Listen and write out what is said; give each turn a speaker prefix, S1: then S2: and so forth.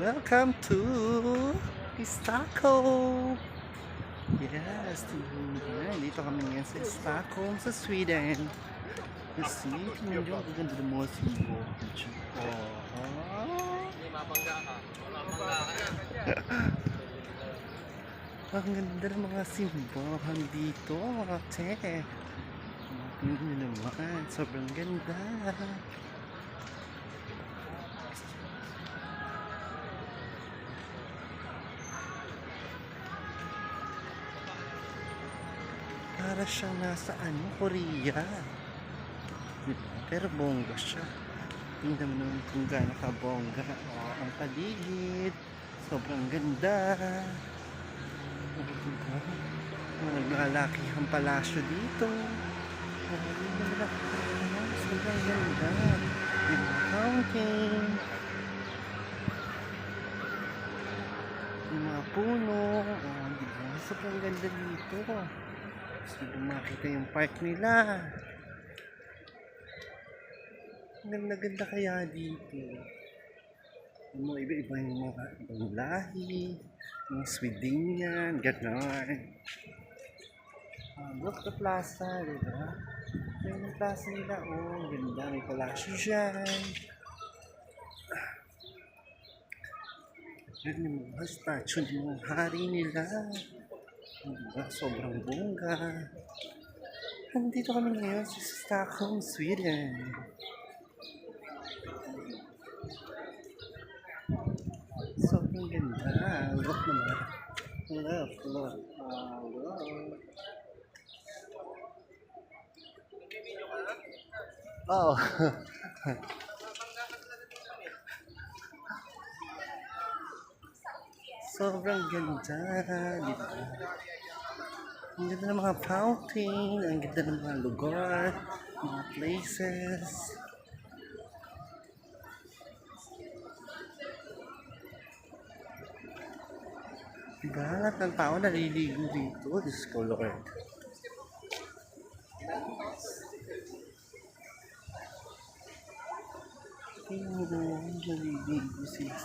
S1: Welcome to Stockholm! Yes, dito kami ngayon sa Stockholm, sa Sweden. Kasi, tingnan nyo, ang ganda ng mga sibo.
S2: Hindi mabangga ka. Mabangga ka na.
S1: Ang ganda ng mga simbahan dito, mga te. Tingnan nyo naman, sobrang ganda. Para siyang nasa Korea. Diba? Pero bongga siya. Tingnan mo naman kung gaano kabongga. Ang paligid. Sobrang ganda. Diba? Naglalaki ang palasyo dito. Sobrang ganda. Yung fountain. Yung mga puno. Diba? Sobrang ganda dito. Gusto nyo makita yung park nila. Ang ganda-ganda kaya dito. Iba-iba yung mga ibang lahi. Yung Swedinian, gano'n. Look the plaza, diba? Yung plaza nila, ang ganda. May palasyo dyan. Yan yung mga statue ng mga hari nila. Diba? Sobrang bongga. Nandito kami ngayon sa Stockholm, Sweden. Sobrang ganda. Look naman. Look. Oh. Sobrang ganda. Diba? Ang ganda ng mga fountain. Ang ganda ng mga lugar. Mga places. Diba? Lahat ng tao naliligo dito. Diyos ko, Lord. Tingnan mo, naliligo sila.